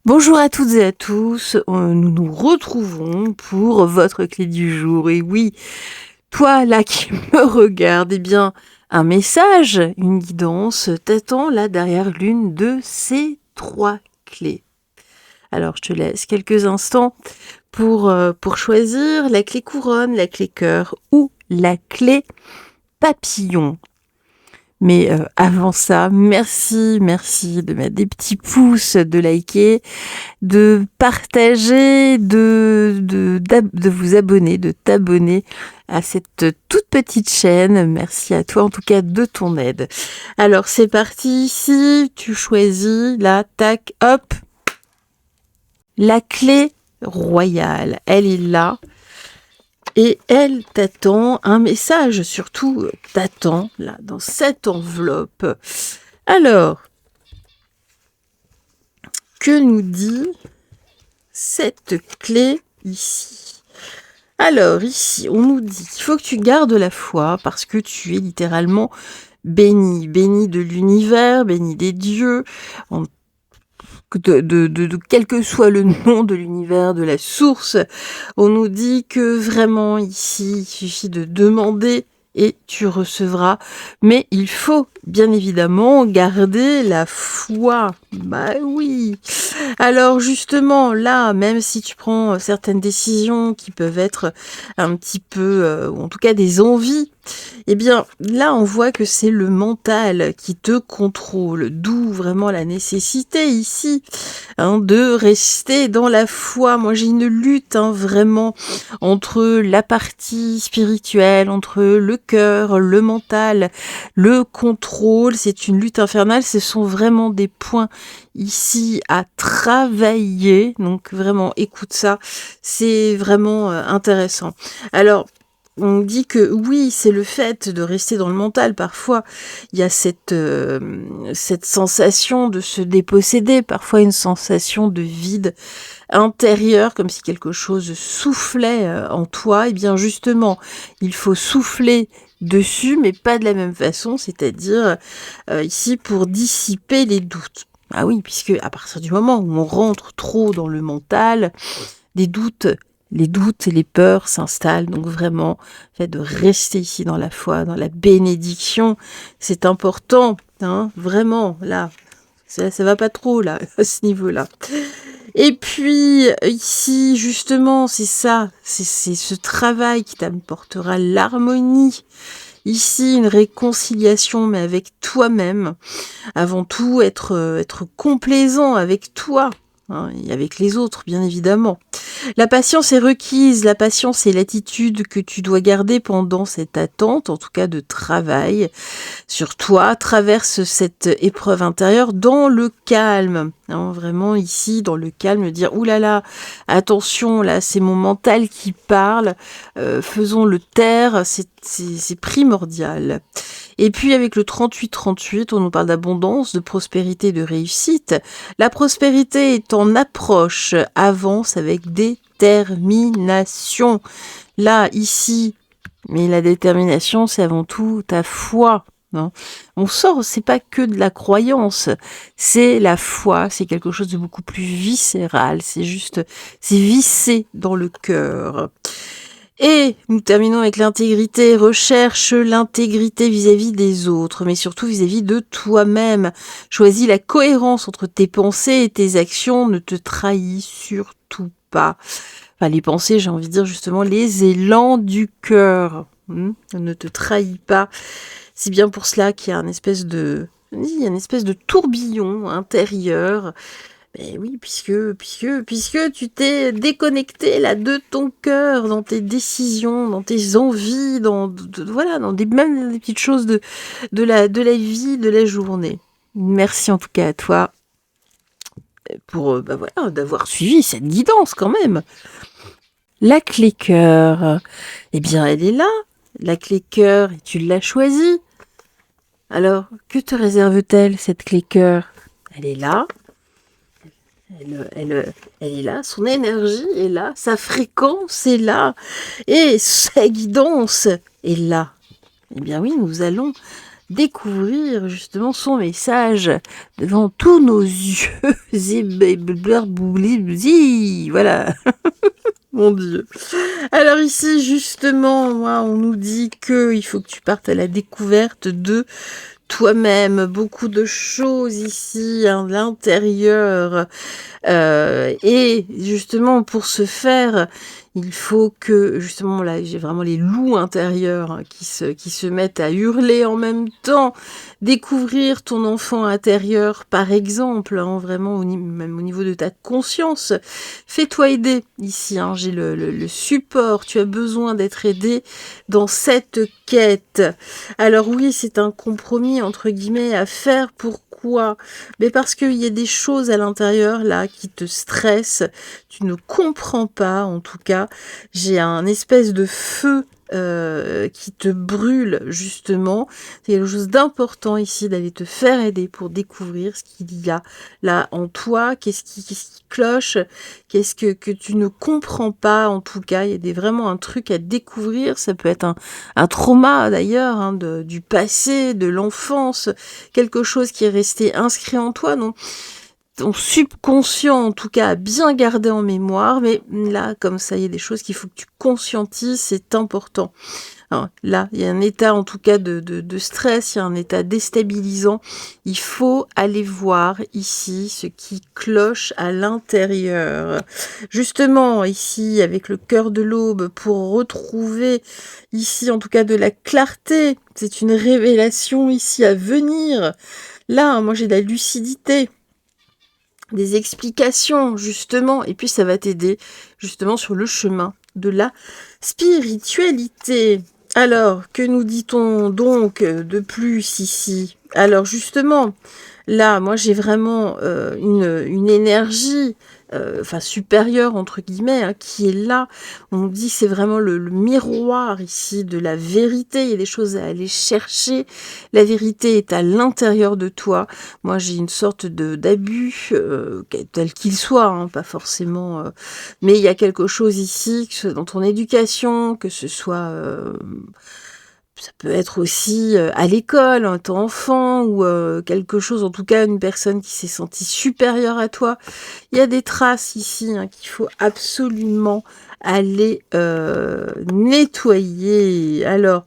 Bonjour à toutes et à tous, nous nous retrouvons pour votre clé du jour. Et oui, toi là qui me regarde, eh bien, un message, une guidance t'attend là derrière l'une de ces trois clés. Alors, je te laisse quelques instants pour choisir la clé couronne, la clé cœur ou la clé papillon. Mais avant ça, merci de mettre des petits pouces, de liker, de partager, de vous abonner, de t'abonner à cette toute petite chaîne. Merci à toi en tout cas de ton aide. Alors c'est parti, ici tu choisis là, tac, hop, la clé royale, elle est là. Et elle t'attend, un message surtout t'attend là dans cette enveloppe. Alors, que nous dit cette clé ici? Alors ici, on nous dit qu'il faut que tu gardes la foi parce que tu es littéralement béni, béni de l'univers, béni des dieux, quel que soit le nom de l'univers, de la source. On nous dit que vraiment ici, il suffit de demander et tu recevras. Mais il faut bien évidemment garder la foi. Bah oui. Alors justement, là, même si tu prends certaines décisions qui peuvent être un petit peu, ou en tout cas des envies, eh bien là, on voit que c'est le mental qui te contrôle, d'où vraiment la nécessité ici de rester dans la foi. Moi, j'ai une lutte vraiment entre la partie spirituelle, entre le cœur, le mental, le contrôle. C'est une lutte infernale. Ce sont vraiment des points ici à travailler. Donc vraiment, écoute ça. C'est vraiment intéressant. Alors, on dit que oui, c'est le fait de rester dans le mental. Parfois, il y a cette sensation de se déposséder, parfois une sensation de vide intérieur, comme si quelque chose soufflait en toi. Et bien justement, il faut souffler dessus, mais pas de la même façon, c'est-à-dire ici pour dissiper les doutes. Ah oui, puisque à partir du moment où on rentre trop dans le mental, des doutes, les doutes et les peurs s'installent. Donc vraiment, le fait de rester ici dans la foi, dans la bénédiction, c'est important, vraiment, là. Ça va pas trop, là, à ce niveau-là. Et puis, ici, justement, c'est ça, c'est ce travail qui t'apportera l'harmonie. Ici, une réconciliation, mais avec toi-même. Avant tout, être complaisant avec toi, et avec les autres, bien évidemment. La patience est requise, la patience est l'attitude que tu dois garder pendant cette attente, en tout cas de travail sur toi. Traverse cette épreuve intérieure dans le calme, vraiment ici, dans le calme, dire « Ouh là là, attention, là, c'est mon mental qui parle, faisons-le taire, c'est primordial. » Et puis avec le 38-38, on nous parle d'abondance, de prospérité, de réussite. La prospérité est en approche, avance avec détermination. Là, ici, mais la détermination, c'est avant tout ta foi. On sort, c'est pas que de la croyance, c'est la foi, c'est quelque chose de beaucoup plus viscéral, c'est vissé dans le cœur. Et nous terminons avec l'intégrité. Recherche l'intégrité vis-à-vis des autres, mais surtout vis-à-vis de toi-même. Choisis la cohérence entre tes pensées et tes actions. Ne te trahis surtout pas. Enfin, les pensées, j'ai envie de dire justement les élans du cœur. Ne te trahis pas. C'est bien pour cela qu'il y a il y a une espèce de tourbillon intérieur. Mais oui, puisque tu t'es déconnecté là de ton cœur, dans tes décisions, dans tes envies, voilà, même des petites choses de la vie, de la journée. Merci en tout cas à toi pour voilà, d'avoir suivi cette guidance quand même. La clé cœur, eh bien elle est là. La clé cœur, et tu l'as choisie. Alors, que te réserve-t-elle cette clé cœur? Elle est là. Elle est là, son énergie est là, sa fréquence est là, et sa guidance est là. Eh bien oui, nous allons découvrir justement son message devant tous nos yeux. Voilà, mon Dieu. Alors ici, justement, moi, on nous dit que il faut que tu partes à la découverte de toi-même, beaucoup de choses ici à l'intérieur. Et justement, pour ce faire, il faut que, justement, là, j'ai vraiment les loups intérieurs hein, qui se mettent à hurler en même temps. Découvrir ton enfant intérieur, par exemple, hein, vraiment, même au niveau de ta conscience. Fais-toi aider ici, hein, j'ai le support. Tu as besoin d'être aidé dans cette quête. Alors oui, c'est un compromis, entre guillemets, à faire. Pourquoi? Mais parce qu'il y a des choses à l'intérieur, là, qui te stressent. Tu ne comprends pas, en tout cas. J'ai un espèce de feu qui te brûle, justement. C'est quelque chose d'important ici, d'aller te faire aider pour découvrir ce qu'il y a là en toi. Qu'est-ce qui cloche? Qu'est-ce que tu ne comprends pas, en tout cas. Il y a vraiment un truc à découvrir. Ça peut être un trauma, d'ailleurs, hein, du passé, de l'enfance. Quelque chose qui est resté inscrit en toi, non? Ton subconscient, en tout cas, a bien gardé en mémoire, mais là, comme ça, il y a des choses qu'il faut que tu conscientises, c'est important. Alors, là, il y a un état, en tout cas, de stress, il y a un état déstabilisant. Il faut aller voir ici ce qui cloche à l'intérieur. Justement, ici, avec le cœur de l'aube, pour retrouver ici, en tout cas, de la clarté. C'est une révélation ici à venir. Là, moi, j'ai de la lucidité, des explications, justement, et puis ça va t'aider, justement, sur le chemin de la spiritualité. Alors, que nous dit-on donc de plus ici? Alors, justement, là, moi, j'ai vraiment une énergie, enfin, supérieure, entre guillemets, hein, qui est là. On nous dit que c'est vraiment le miroir, ici, de la vérité. Il y a des choses à aller chercher. La vérité est à l'intérieur de toi. Moi, j'ai une sorte d'abus, tel qu'il soit, hein, pas forcément... mais il y a quelque chose ici, que ce soit dans ton éducation, que ce soit... ça peut être aussi à l'école, hein, ton enfant, ou quelque chose, en tout cas une personne qui s'est sentie supérieure à toi. Il y a des traces ici hein, qu'il faut absolument aller nettoyer. Alors,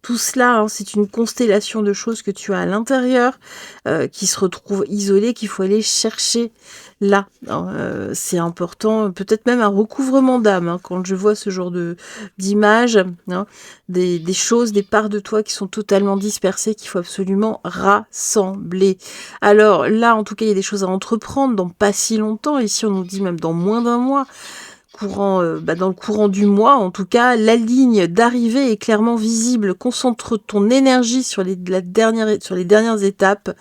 tout cela, hein, c'est une constellation de choses que tu as à l'intérieur, qui se retrouvent isolées, qu'il faut aller chercher là. Hein, c'est important, peut-être même un recouvrement d'âme, hein, quand je vois ce genre d'images, hein, des choses, des parts de toi qui sont totalement dispersées, qu'il faut absolument rassembler. Alors là, en tout cas, il y a des choses à entreprendre dans pas si longtemps. Ici, on nous dit même dans moins d'un mois. Dans le courant du mois, en tout cas, la ligne d'arrivée est clairement visible. Concentre ton énergie sur les dernières étapes.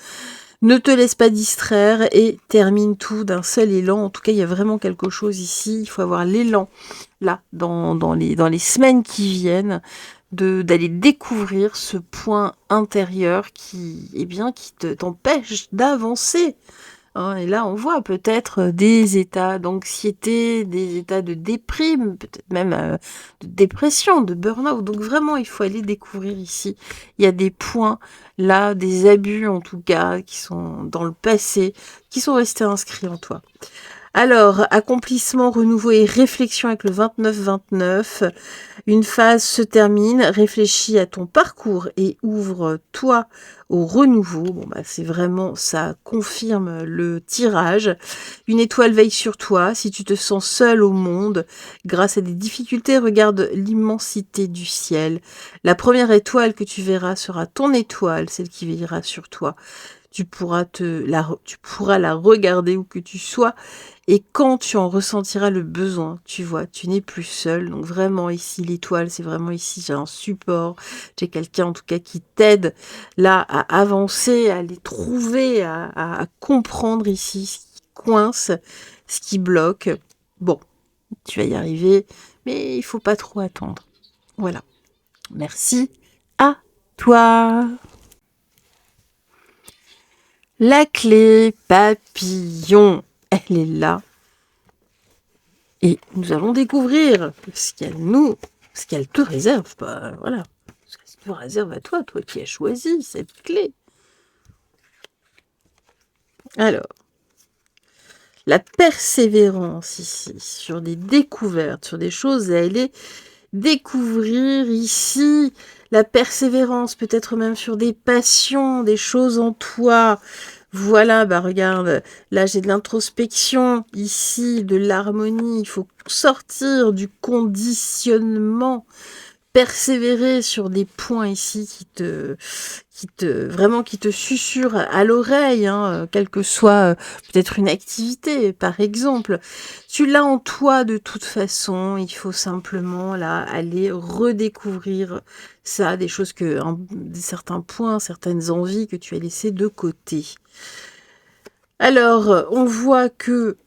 Ne te laisse pas distraire et termine tout d'un seul élan. En tout cas, il y a vraiment quelque chose ici. Il faut avoir l'élan, là, dans les semaines qui viennent, d'aller découvrir ce point intérieur qui t'empêche d'avancer. Hein, et là, on voit peut-être des états d'anxiété, des états de déprime, peut-être même de dépression, de burn-out. Donc vraiment, il faut aller découvrir ici. Il y a des points, là, des abus en tout cas, qui sont dans le passé, qui sont restés inscrits en toi. Alors, accomplissement, renouveau et réflexion avec le 29-29. Une phase se termine, réfléchis à ton parcours et ouvre-toi au renouveau. Bon, c'est vraiment, ça confirme le tirage. Une étoile veille sur toi. Si tu te sens seul au monde, grâce à des difficultés, regarde l'immensité du ciel. La première étoile que tu verras sera ton étoile, celle qui veillera sur toi. Tu pourras la regarder où que tu sois. Et quand tu en ressentiras le besoin, tu vois, tu n'es plus seul. Donc vraiment ici, l'étoile, c'est vraiment ici, j'ai un support. J'ai quelqu'un en tout cas qui t'aide là à avancer, à les trouver, à comprendre ici ce qui coince, ce qui bloque. Bon, tu vas y arriver, mais il faut pas trop attendre. Voilà. Merci à toi. La clé papillon, elle est là. Et nous allons découvrir ce qu'elle te réserve. Voilà. Ça se réserve à toi, toi qui as choisi cette clé. Alors, la persévérance ici, sur des découvertes, sur des choses à aller découvrir ici, la persévérance, peut-être même sur des passions, des choses en toi. Voilà, bah regarde, là j'ai de l'introspection, ici de l'harmonie, il faut sortir du conditionnement, persévérer sur des points ici vraiment qui te susurrent à l'oreille, hein, quelle que soit peut-être une activité, par exemple. Tu l'as en toi de toute façon, il faut simplement là aller redécouvrir ça, des choses certains points, certaines envies que tu as laissées de côté. Alors, on voit que,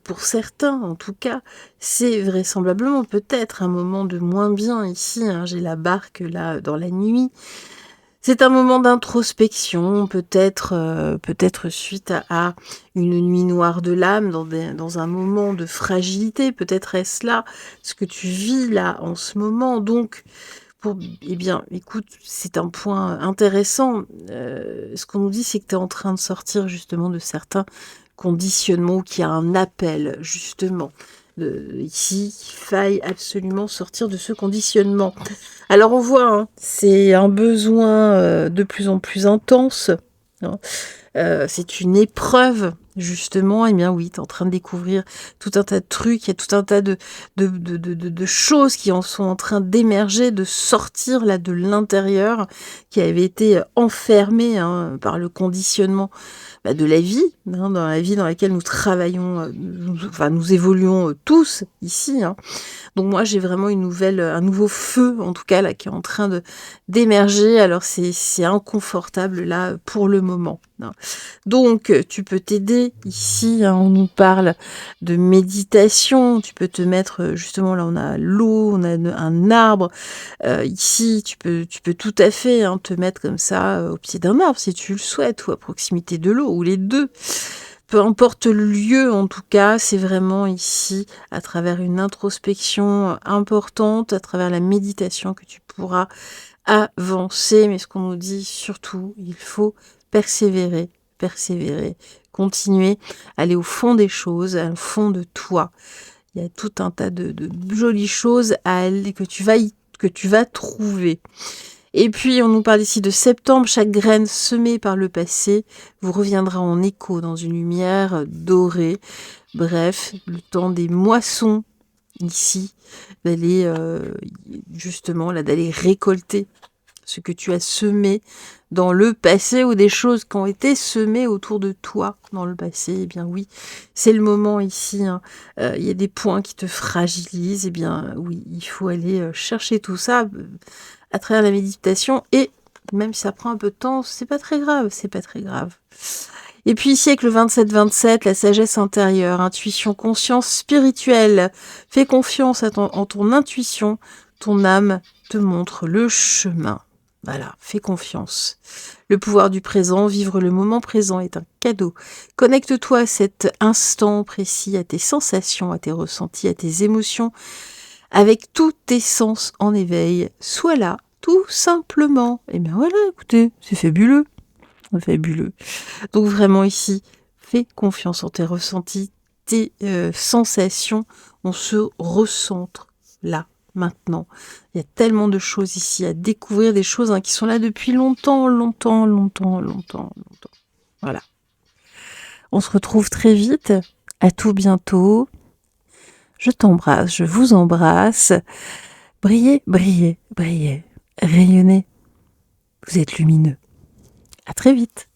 pour certains, en tout cas, c'est vraisemblablement peut-être un moment de moins bien ici, hein. J'ai la barque là dans la nuit. C'est un moment d'introspection, peut-être suite à une nuit noire de l'âme, dans un moment de fragilité. Peut-être est-ce là ce que tu vis là en ce moment. Donc, eh bien, écoute, c'est un point intéressant. Ce qu'on nous dit, c'est que tu es en train de sortir justement de certains conditionnements, ou qu'il y a un appel justement ici, qu'il faille absolument sortir de ce conditionnement. Alors on voit, hein, c'est un besoin de plus en plus intense, hein. C'est une épreuve, justement. Eh bien oui, tu es en train de découvrir tout un tas de trucs, il y a tout un tas de choses qui en sont en train d'émerger, de sortir là de l'intérieur, qui avait été enfermées, hein, par le conditionnement de la vie, hein, dans la vie dans laquelle nous travaillons, nous évoluons tous ici, hein. Donc moi j'ai vraiment un nouveau feu en tout cas là qui est en train d'émerger. Alors c'est inconfortable là pour le moment, hein. Donc tu peux t'aider ici, hein, on nous parle de méditation, tu peux te mettre justement là on a l'eau, on a un arbre, ici tu peux tout à fait, hein, te mettre comme ça au pied d'un arbre si tu le souhaites, ou à proximité de l'eau, ou les deux. Peu importe le lieu, en tout cas, c'est vraiment ici, à travers une introspection importante, à travers la méditation, que tu pourras avancer. Mais ce qu'on nous dit surtout, il faut persévérer, continuer, aller au fond des choses, au fond de toi. Il y a tout un tas de jolies choses à aller, que tu vas trouver. Et puis, on nous parle ici de septembre. Chaque graine semée par le passé vous reviendra en écho dans une lumière dorée. Bref, le temps des moissons ici, d'aller justement là, d'aller récolter ce que tu as semé dans le passé, ou des choses qui ont été semées autour de toi dans le passé. Eh bien oui, c'est le moment ici, hein. Il y a des points qui te fragilisent. Eh bien oui, il faut aller chercher tout ça à travers la méditation, et même si ça prend un peu de temps, c'est pas très grave, Et puis ici avec le 27-27, la sagesse intérieure, intuition, conscience spirituelle, fais confiance en ton intuition, ton âme te montre le chemin. Voilà, fais confiance. Le pouvoir du présent, vivre le moment présent est un cadeau. Connecte-toi à cet instant précis, à tes sensations, à tes ressentis, à tes émotions, avec tous tes sens en éveil. Sois là, tout simplement. Et bien voilà, écoutez, c'est fabuleux. Donc vraiment ici, fais confiance en tes ressentis, tes sensations. On se recentre là, maintenant. Il y a tellement de choses ici à découvrir, des choses, hein, qui sont là depuis longtemps. Voilà. On se retrouve très vite. À tout bientôt. Je t'embrasse, je vous embrasse. Brillez, rayonnez. Vous êtes lumineux. À très vite.